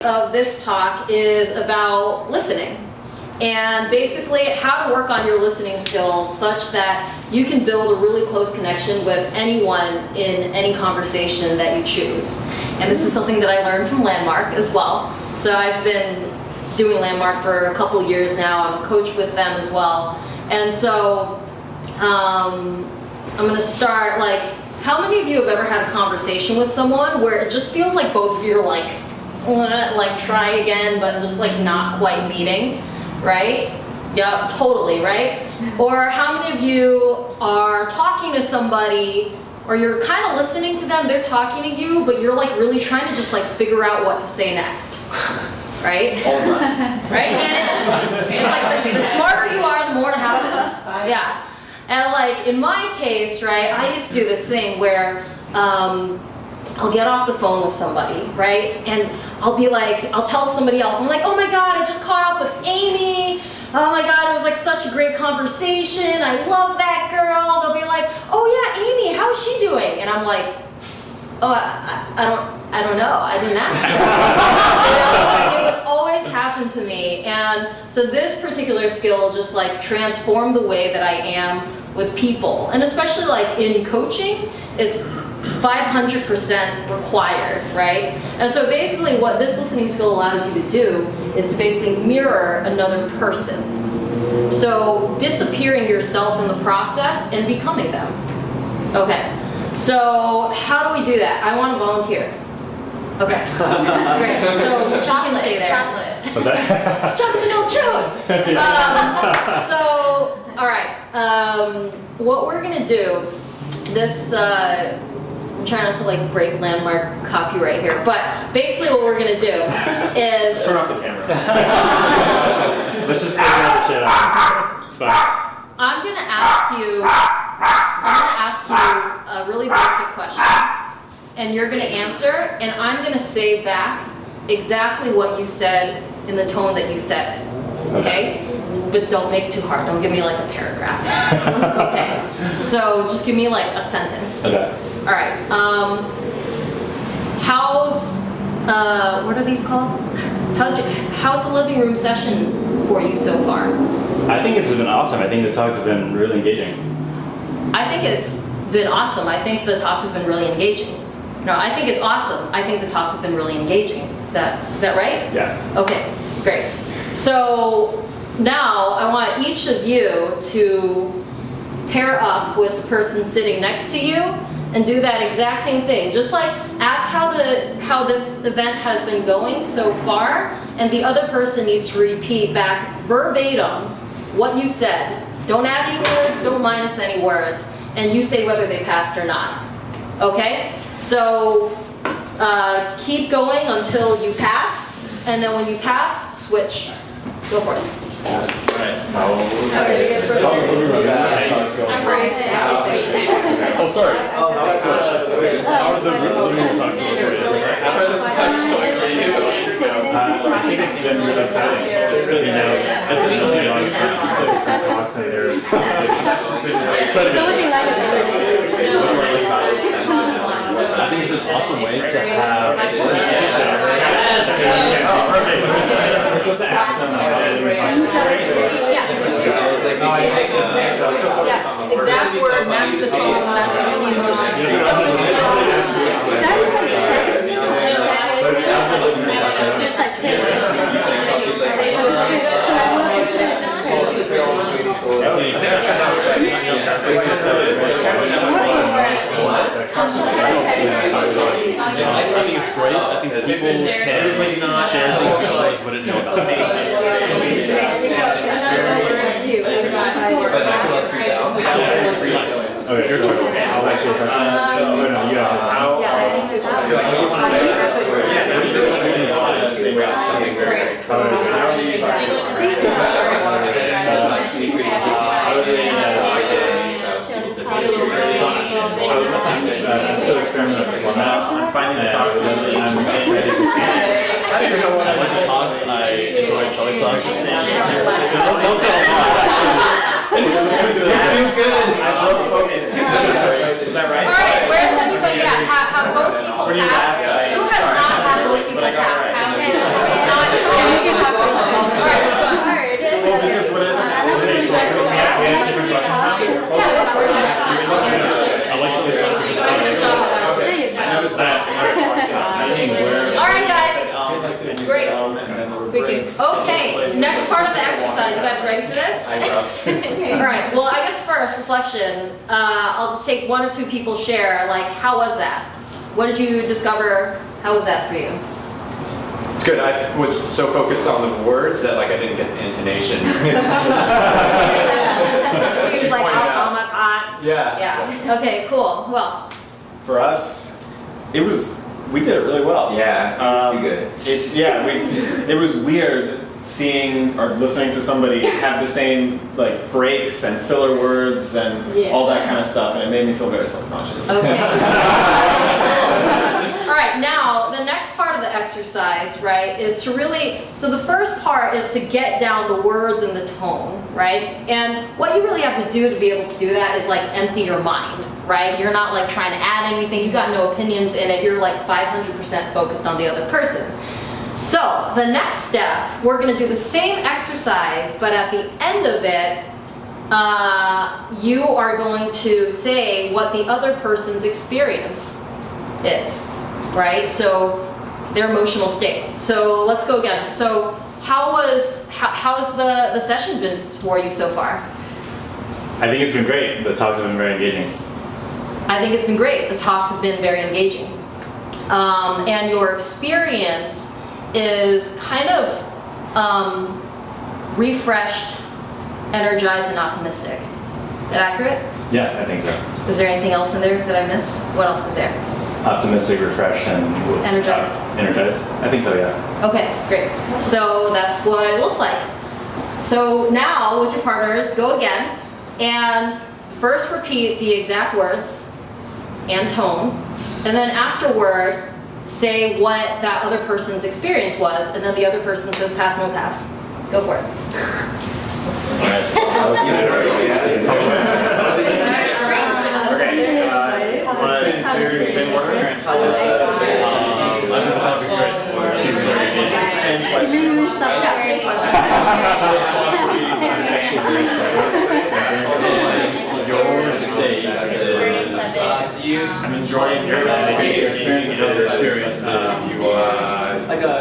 Of this talk is about listening and basically how to work on your listening skills such that you can build a really close connection with anyone in any conversation that you choose. And this is something that I learned from Landmark as well. So I've been doing Landmark for a couple years now. I'm a coach with them as well. And so I'm going to start, how many of you have ever had a conversation with someone where it just feels like both of you are like try again, but just not quite meeting, right? Yeah, totally, right? Or how many of you are talking to somebody, or you're kind of listening to them, they're talking to you, but you're really trying to just figure out what to say next, right? All the time. Right? And it's the smarter you are, the more it happens. Yeah. And in my case, right, I used to do this thing where I'll get off the phone with somebody, right? And I'll tell somebody else, I'm like, oh my God, I just caught up with Amy. Oh my God, it was such a great conversation. I love that girl. They'll be like, oh yeah, Amy, how is she doing? And I'm like, oh, I don't know. I didn't ask her. It would always happen to me. And so this particular skill just transformed the way that I am with people. And especially in coaching, it's 500% required, right? And so basically what this listening skill allows you to do is to basically mirror another person. So disappearing yourself in the process and becoming them. Okay, so how do we do that? I want to volunteer. Okay, great. So you can stay there. Chocolate. What's that? Chocolate milk chose. So, all right. What we're gonna do, this. I'm trying not to break Landmark copyright here, but basically what we're gonna do is turn off the camera. Let's just put the shit on. It's fine. I'm gonna ask you a really basic question, and you're gonna answer, and I'm gonna say back exactly what you said in the tone that you said it. Okay? But don't make it too hard. Don't give me a paragraph. Okay. So just give me a sentence. Okay. All right. How's what are these called? How's the living room session for you so far? I think it's been awesome. I think the talks have been really engaging. I think it's been awesome. I think the talks have been really engaging. No, I think it's awesome. I think the talks have been really engaging. Is that right? Yeah. Okay. Great. So now I want each of you to pair up with the person sitting next to you and do that exact same thing. Just ask how this event has been going so far, and the other person needs to repeat back verbatim what you said. Don't add any words, don't minus any words, and you say whether they passed or not. Okay? So keep going until you pass, and then when you pass, switch. Go for it. Oh, sorry. How are the living room talks going for you? I think it's been really exciting. It's an easy different talks and they're I think it's an awesome way to have. We're supposed to ask them Yes, exact word, match the tone, match the emotion. I think it's great. I think people can share things they wouldn't know about. Okay, your turn. I'll ask you a question. No, you ask me. I'm still experimenting with the format. I'm finding the talks and I'm excited to see it. I don't even know what I like the talks. I enjoy Charlie's talks. Those got a lot, actually. You're too good. I love focus. Is that right? All right, where's everybody at? Have both people pass? Who has not had both people pass? Okay, next part of the exercise. You guys ready for this? All right. Well, I guess first reflection. I'll just take one or two people share. Like, how was that? What did you discover? How was that for you? It's good. I was so focused on the words that like I didn't get the intonation. He was like automaton. Yeah. Yeah. Okay. Cool. Who else? For us, we did it really well. Yeah, you good. It was weird seeing or listening to somebody have the same like breaks and filler words and all that kind of stuff, and it made me feel very self-conscious. Okay. All right, now the next part of the exercise, right, is to really, so the first part is to get down the words and the tone, right? And what you really have to do to be able to do that is like empty your mind, right? You're not like trying to add anything, you got no opinions in it, you're like 500% focused on the other person. So the next step, we're gonna do the same exercise, but at the end of it, you are going to say what the other person's experience is, right? So their emotional state. So let's go again. So how's the session been for you so far? I think it's been great. The talks have been very engaging. I think it's been great. The talks have been very engaging. And your experience is kind of refreshed, energized, and optimistic. Is that accurate? Yeah, I think so. Is there anything else in there that I missed? What else is there? Optimistic, refreshed, and Energized. Energized. I think so. Yeah. Okay, great. So that's what it looks like. So now with your partners, go again and first repeat the exact words and tone, and then afterward say what that other person's experience was, and then the other person says pass, no pass. Go for it. Same order? Same question. Yeah, same question. Your state. I'm enjoying your experience.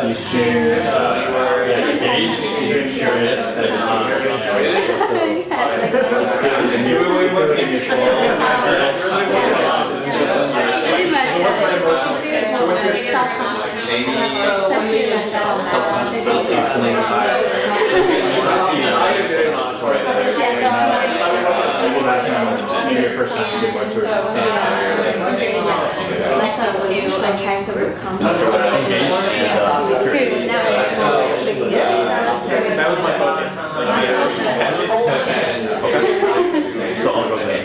You seem engaged. You seem curious. What's my emotional state? So what's your experience? Maybe your first time you went to That was my focus. Okay. So I'll go there.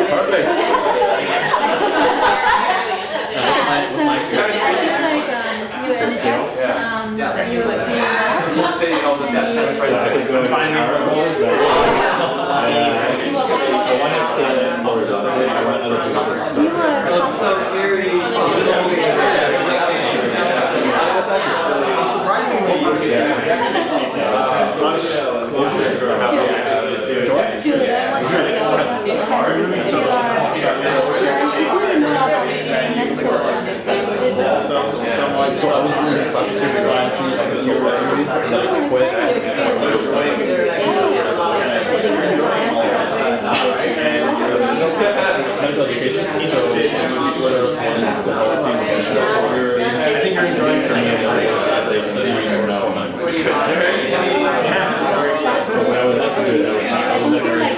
Perfect. It's surprisingly much closer to how medical education. Interested in I think you're enjoying it. What I would like to do is I would like to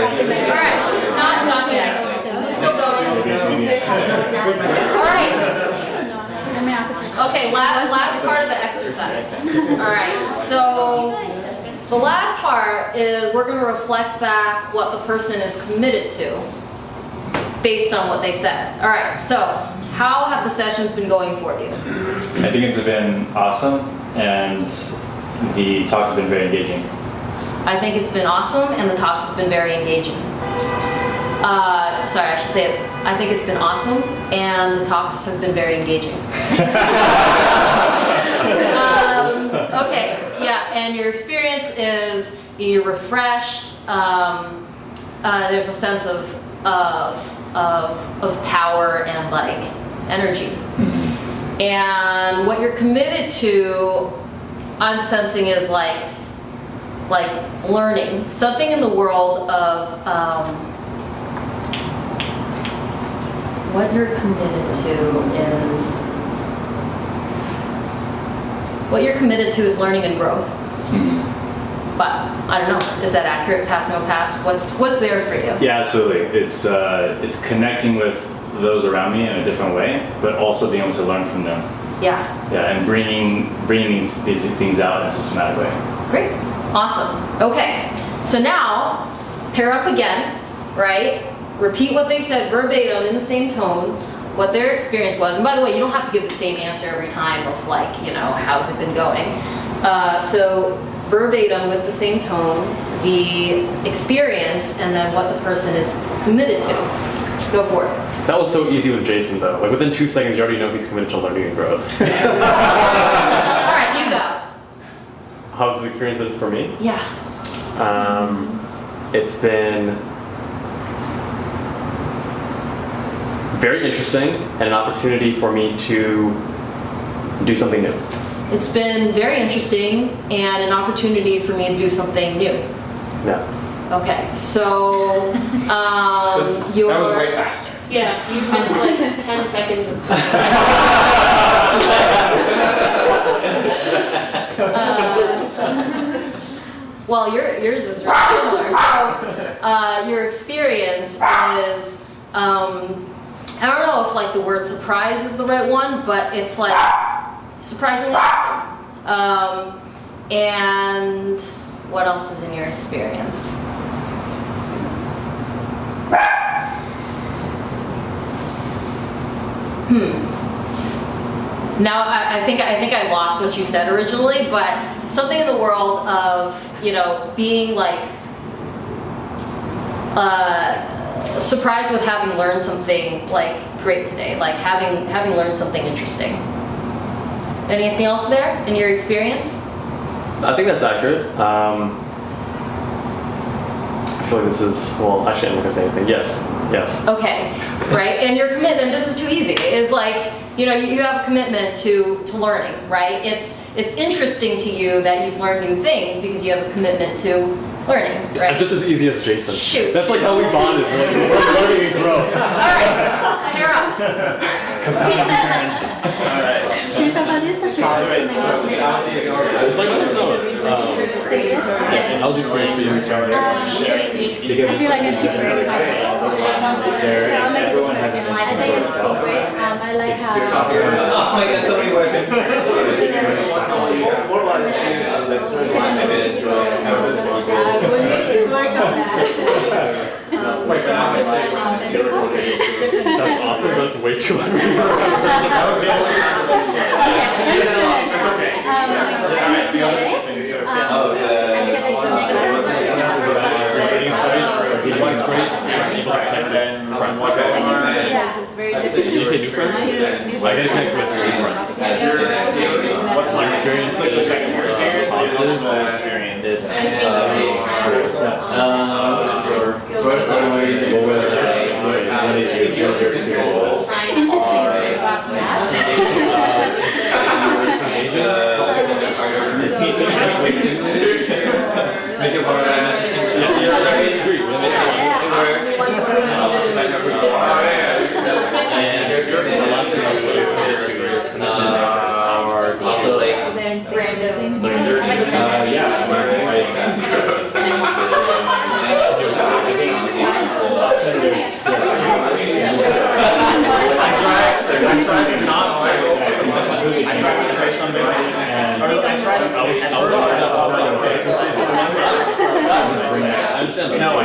Alright, not yet. We're still going. Alright. Okay, last part of the exercise. Alright, so the last part is we're going to reflect back what the person is committed to based on what they said. Alright, so how have the sessions been going for you? I think it's been awesome, and the talks have been very engaging. I think it's been awesome, and the talks have been very engaging. Sorry, I should say it. I think it's been awesome, and the talks have been very engaging. Okay, yeah, and your experience is you're refreshed, there's a sense of power and like energy. And what you're committed to, I'm sensing, is like learning something in the world of what you're committed to is learning and growth. But I don't know, is that accurate? Pass, no pass? What's there for you? Yeah, absolutely. It's connecting with those around me in a different way, but also being able to learn from them. Yeah. Yeah, and bringing these things out in a systematic way. Great. Awesome. Okay. So now, pair up again, right? Repeat what they said verbatim in the same tone, what their experience was. And by the way, you don't have to give the same answer every time of like, how's it been going? So verbatim with the same tone, the experience, and then what the person is committed to. Go for it. That was so easy with Jason though. Like within 2 seconds you already know he's committed to learning and growth. All right, you go. How's the experience been for me? Yeah. It's been very interesting and an opportunity for me to do something new. It's been very interesting and an opportunity for me to do something new. Yeah. Okay, so your... That was way faster. Yeah, you missed like 10 seconds of well, yours is very similar. So your experience is, I don't know if like the word surprise is the right one, but it's like surprisingly awesome. And what else is in your experience? Now I think I lost what you said originally, but something in the world of being like surprised with having learned something like great today, like having learned something interesting. Anything else there in your experience? I think that's accurate. I feel like this is, well, actually I'm not gonna say anything. Yes. Okay, right, and your commitment, this is too easy, is like, you have a commitment to learning, right? It's interesting to you that you've learned new things because you have a commitment to learning, right? I'm just as easy as Jason. Shoot. That's like how we bonded. We're learning and growth. All right, pair up. Alright. It's like, how's the experience for you? I feel like I'm different. Everyone has an I think it's so great. I like how. Oh my god, so many words. What was it? A listener who wanted to enjoy how this was We need to work on that. That's awesome, that's way too long. That's okay. Alright, the other two things. It's very different. Did you say new friends? I gotta connect with new friends. What's my experience? Like the second experience, the emotional experience. what is your experience with this? Interesting is very about Make it more I tried to not check. I tried to say something and I understand. No, I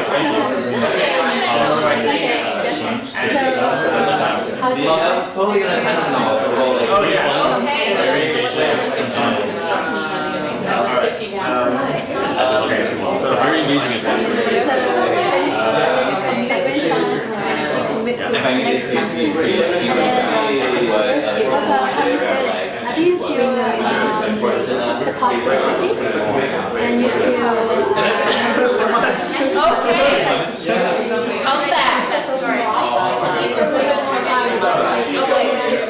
fully in attendance now. Oh yeah. Okay. Very engaging. So very engaging at this. If I needed to how do you feel the possibility? And you feel Okay. Come back.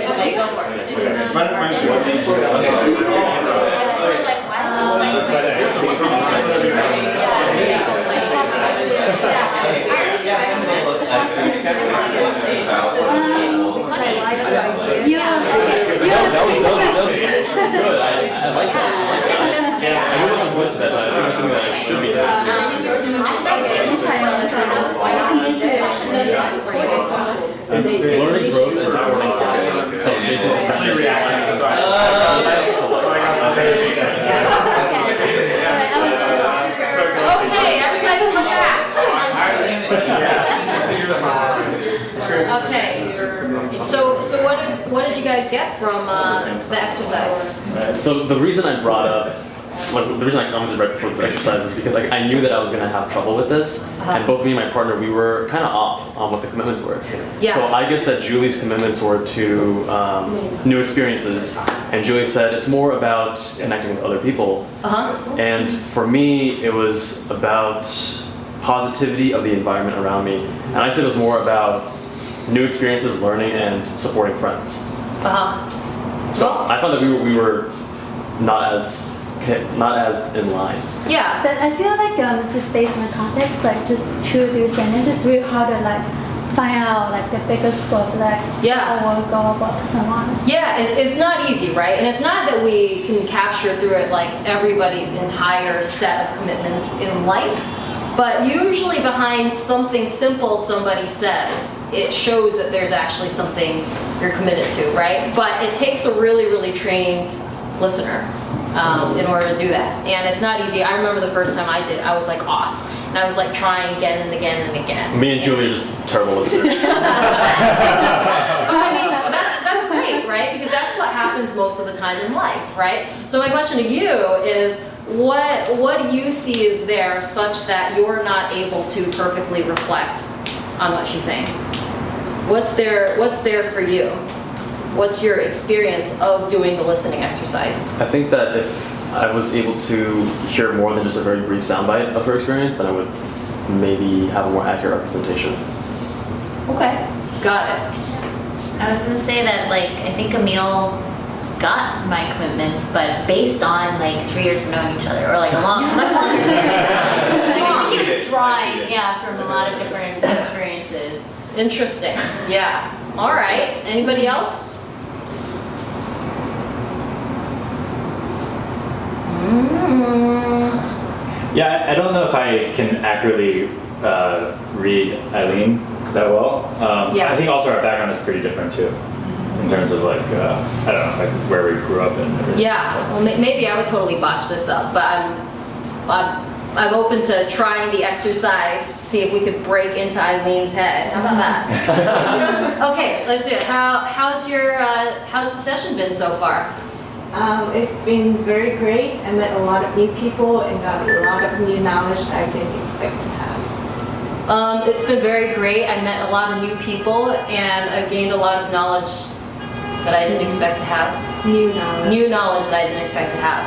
Okay, go for it. That was good. I like that. Yeah, I knew it was that, but I think that it should be It's learning growth is learning fast. So basically, So you're reacting. So I got the same. Okay, everybody come back. Okay. So what did you guys get from the exercise? So the reason I brought up, the reason I commented right before this exercise was because I knew that I was going to have trouble with this, and both me and my partner, we were kind of off on what the commitments were. Yeah. So I guess that Julie's commitments were to new experiences, and Julie said it's more about connecting with other people. And for me, it was about positivity of the environment around me, and I said it was more about new experiences, learning, and supporting friends. So I found that we were not as in line. Yeah. But I feel like just based on the context, like just 2 or 3 sentences, it's really hard to like find out like the bigger scope, like or go about someone's. Yeah, it's not easy, right? And it's not that we can capture through it like everybody's entire set of commitments in life, but usually behind something simple somebody says, it shows that there's actually something you're committed to, right? But it takes a really, really trained listener in order to do that. And it's not easy. I remember the first time I did, I was like off. And I was like trying again and again and again. Me and Julie are just terrible listeners. I mean, that's great, right? Because that's what happens most of the time in life, right? So my question to you is, what do you see is there such that you're not able to perfectly reflect on what she's saying? What's there for you? What's your experience of doing the listening exercise? I think that if I was able to hear more than just a very brief soundbite of her experience, then I would maybe have a more accurate representation. Okay, got it. I was gonna say that like I think Emil got my commitments, but based on like 3 years of knowing each other, or like much longer. Like, she was drawing, from a lot of different experiences. Interesting. Yeah. All right. Anybody else? Yeah, I don't know if I can accurately read Eileen that well. I think also our background is pretty different too, in terms of like, I don't know, like where we grew up and everything. Yeah, well maybe I would totally botch this up, but I'm open to trying the exercise, see if we could break into Eileen's head. How about that? Okay, let's do it. How's the session been so far? It's been very great. I met a lot of new people and got a lot of new knowledge that I didn't expect to have. It's been very great. I met a lot of new people and I've gained a lot of knowledge that I didn't expect to have. New knowledge. New knowledge that I didn't expect to have.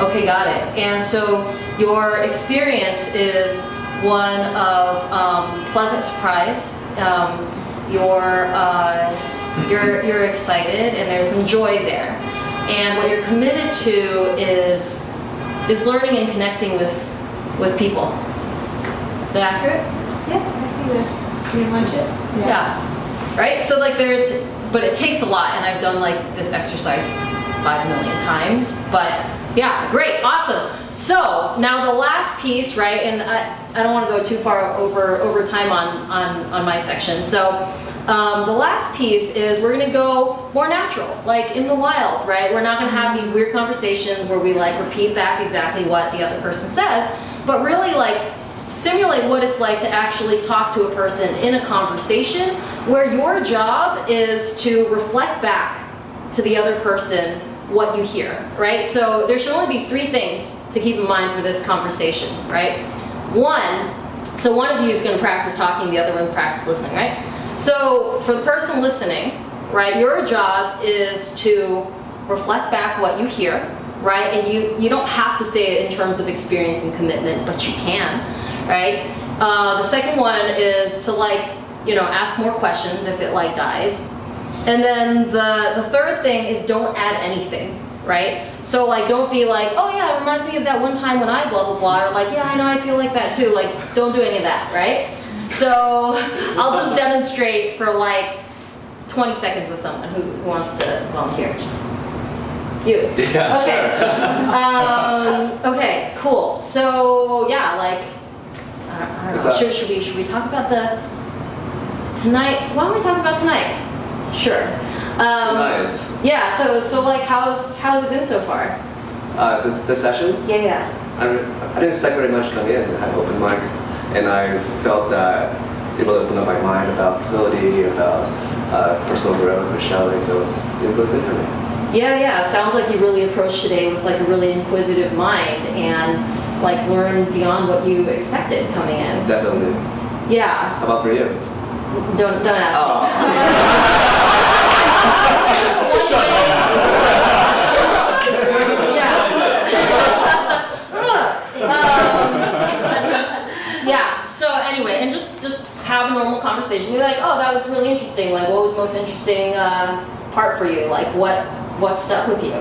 Okay, got it. And so your experience is one of pleasant surprise. You're excited and there's some joy there. And what you're committed to is learning and connecting with people. Is that accurate? Yeah, I think that's pretty much it. Yeah. Right? So like but it takes a lot, and I've done like this exercise 5 million times, but yeah, great, awesome. So now the last piece, right, and I don't want to go too far over time on my section. So the last piece is we're gonna go more natural, like in the wild, right? We're not gonna have these weird conversations where we like repeat back exactly what the other person says, but really like simulate what it's like to actually talk to a person in a conversation where your job is to reflect back to the other person what you hear, right? So there should only be 3 things to keep in mind for this conversation, right? One of you is going to practice talking, the other one practice listening, right? So for the person listening, right, your job is to reflect back what you hear, right? And you don't have to say it in terms of experience and commitment, but you can, right? The second one is to like, you know, ask more questions if it like dies. And then the third thing is don't add anything, right? So like don't be like, oh yeah, it reminds me of that one time when I blah blah blah, or like, yeah, I know, I feel like that too. Like, don't do any of that, right? So I'll just demonstrate for like 20 seconds with someone who wants to volunteer. You. Yeah, okay. Okay, cool. So yeah, like, I don't know. Should we talk about the tonight? Why don't we talk about tonight? Sure. Tonight. Yeah. So like, how's it been so far? The session? Yeah. I didn't expect very much coming in. I had open mic, and I felt that it really opened up my mind about fertility, about personal growth or showing. So it was really good for me. Yeah. Sounds like you really approached today with like a really inquisitive mind and like learned beyond what you expected coming in. Definitely. Yeah. How about for you? Don't ask. Oh. Yeah. So anyway, and just have a normal conversation. Be like, oh, that was really interesting. Like, what was the most interesting part for you? Like, what stuck with you?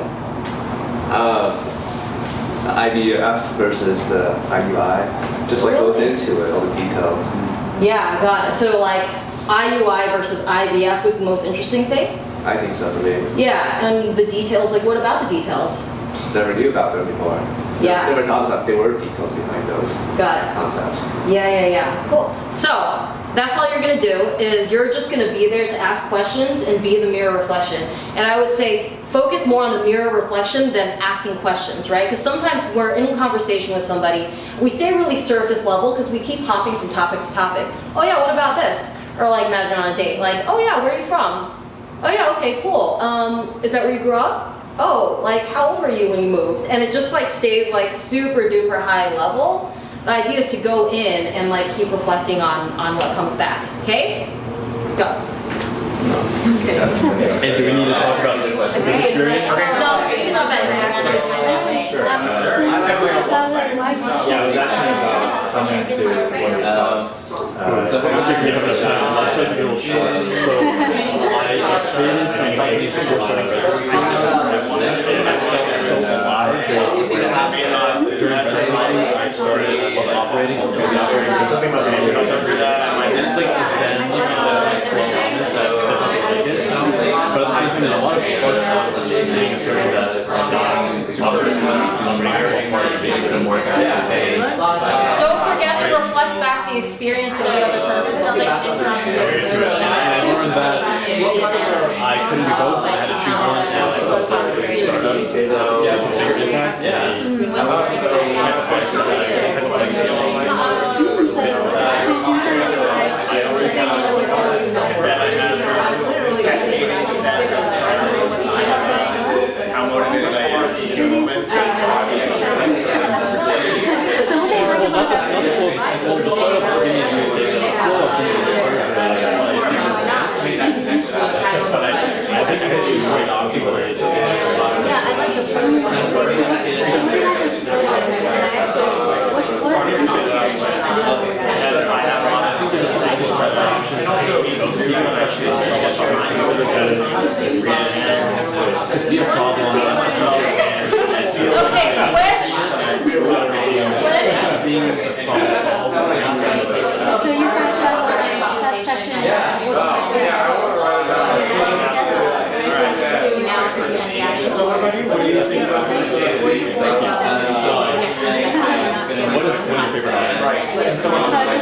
The IVF versus the IUI. Just what goes into it, all the details. Yeah, got it. So like IUI versus IVF was the most interesting thing? I think so for me. Yeah, and the details, like what about the details? Just never knew about them before. Yeah. Never thought about there were details behind those concepts. Yeah. Cool. So that's all you're gonna do is you're just gonna be there to ask questions and be the mirror reflection. And I would say focus more on the mirror reflection than asking questions, right? Because sometimes we're in conversation with somebody, we stay really surface level because we keep hopping from topic to topic. Oh yeah, what about this? Or like imagine on a date, like, oh yeah, where are you from? Oh yeah, okay, cool. Is that where you grew up? Oh, like how old were you when you moved? And it just like stays like super duper high level. The idea is to go in and like keep reflecting on what comes back. Okay? Go. Okay. And do we need to talk about the experience? No, you can talk about it. Sure. Yeah, I was asking about coming to one of your talks. So I created some companies before showing during pregnancy, I started operating something about just like zen but at the same time, there's a lot of parts of being assertive that don't forget to reflect back the experience of the other person. Sounds like I learned that I couldn't do both. I had to choose one, and I felt like startups to bigger impact. How motivated I am in a moment. Okay, switch. So you guys that session. So what about you? What do you think about What is one of your favorite items? Right. And someone else might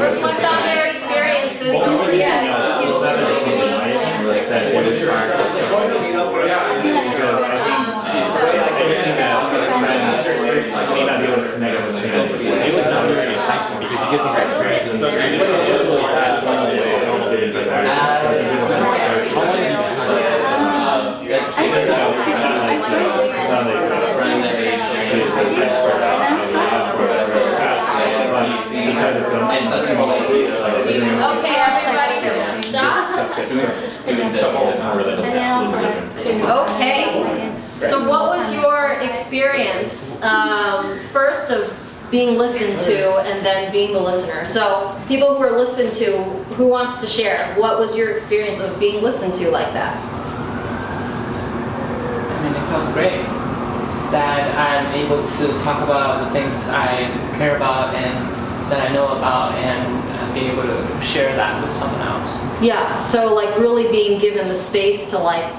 Reflect on their experiences. being listened to, and then being the listener. So people who are listened to, who wants to share? What was your experience of being listened to like that? I mean, it feels great that I'm able to talk about the things I care about and that I know about, and being able to share that with someone else. Yeah, so like really being given the space to like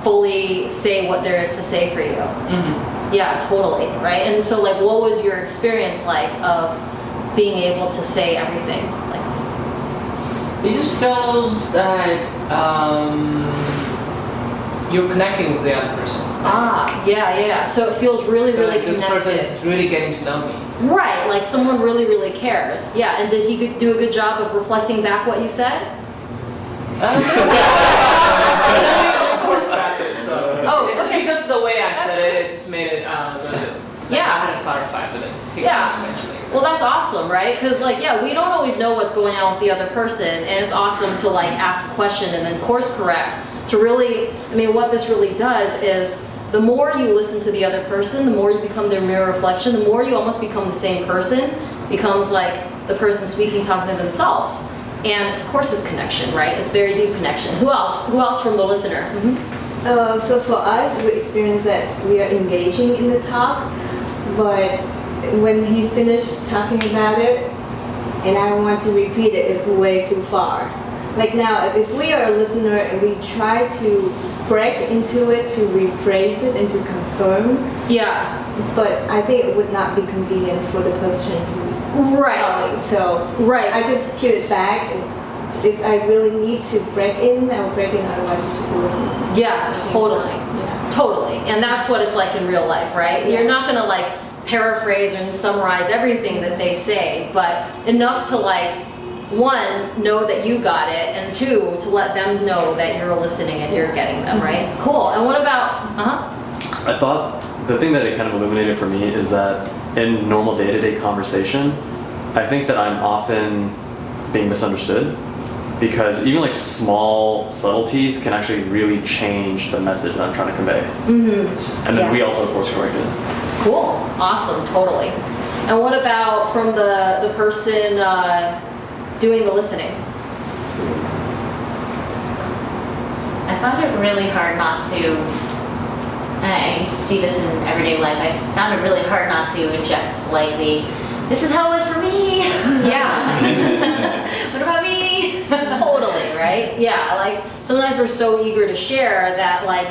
fully say what there is to say for you. Yeah, totally, right? And so like what was your experience like of being able to say everything? Like, it just feels that you're connecting with the other person. Yeah. So it feels really, really this connected. person is really getting to know me. Right, like someone really, really cares. Yeah, and did he do a good job of reflecting back what you said? It's because of the way I said it, it just made it, I had to clarify with it. Well, that's awesome, right? Because like, yeah, we don't always know what's going on with the other person, and it's awesome to like ask a question and then course correct to really, I mean, what this really does is the more you listen to the other person, the more you become their mirror reflection, the more you almost become the same person, becomes like the person speaking, talking to themselves. And of course it's connection, right? It's very deep connection. Who else? Who else from the listener? So for us, we experienced that we are engaging in the talk, but when he finished talking about it, and I want to repeat it, it's way too far. Like now, if we are a listener and we try to break into it, to rephrase it and to confirm. Yeah. But I think it would not be convenient for the person who's talking. So I just keep it back. And if I really need to break in, I'll break in. Otherwise, just listen. Yeah, totally. Totally. And that's what it's like in real life, right? You're not going to like paraphrase and summarize everything that they say, but enough to like, one, know that you got it, and two, to let them know that you're listening and you're getting them, right? Cool. And what about, I thought the thing that it kind of illuminated for me is that in normal day-to-day conversation, I think that I'm often being misunderstood, because even like small subtleties can actually really change the message that I'm trying to convey. And then we also course corrected. Cool. Awesome. Totally. And what about from the person doing the listening? I found it really hard not to, and I see this in everyday life, I found it really hard not to inject like this is how it was for me. Yeah. What about me? Totally, right? Yeah, like sometimes we're so eager to share that like,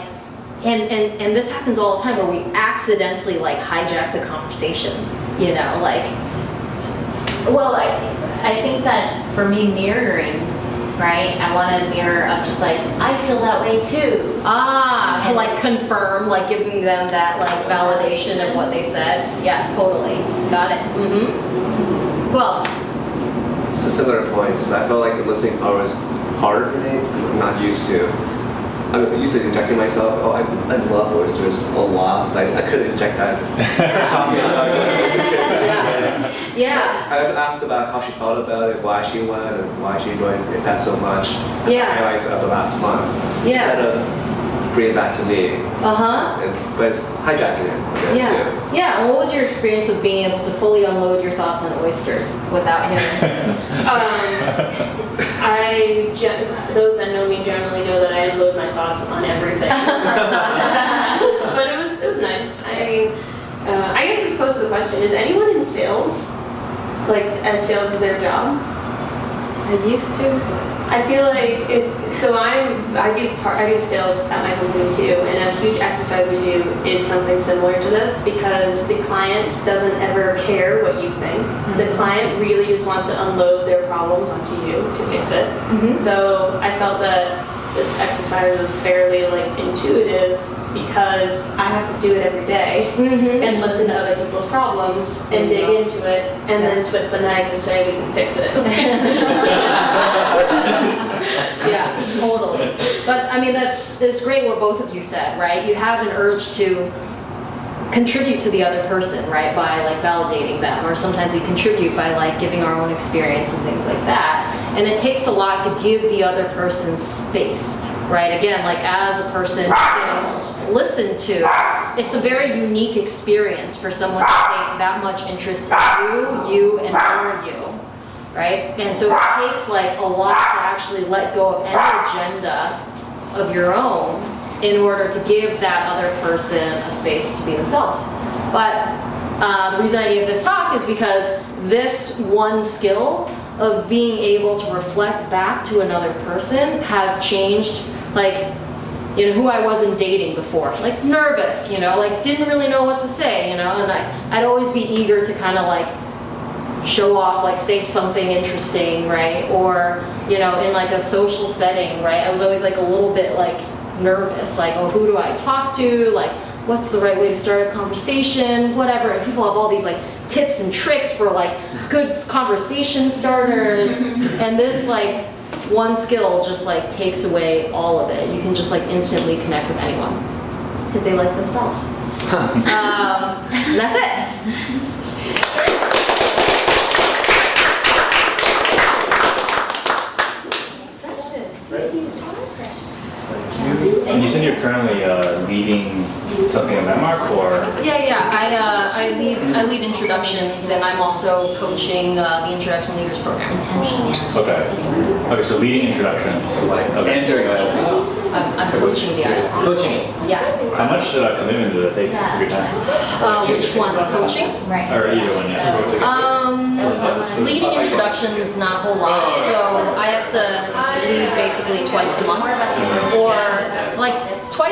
and this happens all the time where we accidentally like hijack the conversation, you know, like. Well, I think that for me mirroring, right? I want a mirror of just like, I feel that way too. To like confirm, like giving them that like validation of what they said. Yeah, totally. Got it. Who else? Just a similar point, just I felt like the listening part was harder for me because I'm not used to. I'm used to injecting myself. Oh, I love oysters a lot. Like I couldn't inject that. Yeah. I had to ask about how she felt about it, why she went, and why she enjoyed that so much. Yeah. Highlight of the last month. Yeah. Instead of bringing it back to me. But it's hijacking it. Too. Yeah. And what was your experience of being able to fully unload your thoughts on oysters without him? Those that know me generally know that I unload my thoughts on everything. But it was nice. I guess this poses the question: is anyone in sales, like as sales is their job? I used to. I feel like I do sales at my company too, and a huge exercise we do is something similar to this because the client doesn't ever care what you think. The client really just wants to unload their problems onto you to fix it. So I felt that this exercise was fairly like intuitive because I have to do it every day and listen to other people's problems and dig into it and then twist the knife and say we can fix it. Yeah, totally. But I mean, it's great what both of you said, right? You have an urge to contribute to the other person, right? By like validating them, or sometimes we contribute by like giving our own experience and things like that. And it takes a lot to give the other person space, right? Again, like as a person getting listened to, it's a very unique experience for someone to take that much interest in you and for you, right? And so it takes like a lot to actually let go of any agenda of your own in order to give that other person a space to be themselves. But the reason I gave this talk is because this one skill of being able to reflect back to another person has changed, like, you know, who I wasn't dating before. Like nervous, you know, like didn't really know what to say, you know, and I'd always be eager to kind of like show off, like say something interesting, right? Or, you know, in like a social setting, right? I was always like a little bit like nervous, like, oh, who do I talk to? Like, what's the right way to start a conversation? Whatever. And people have all these like tips and tricks for like good conversation starters. And this like one skill just like takes away all of it. You can just like instantly connect with anyone because they like themselves. And that's it. And you said you're currently leading something in Denmark, or? Yeah. I lead introductions, and I'm also coaching the Introduction Leaders Program. Okay, so leading introductions. Okay. And during IELTS. I'm coaching the IELTS. Coaching it. Yeah. How much commitment does it take of your time? Which one? Coaching? Right. Or either one, yeah. Leading introductions, not a whole lot. So I have to lead basically twice a month, or like twice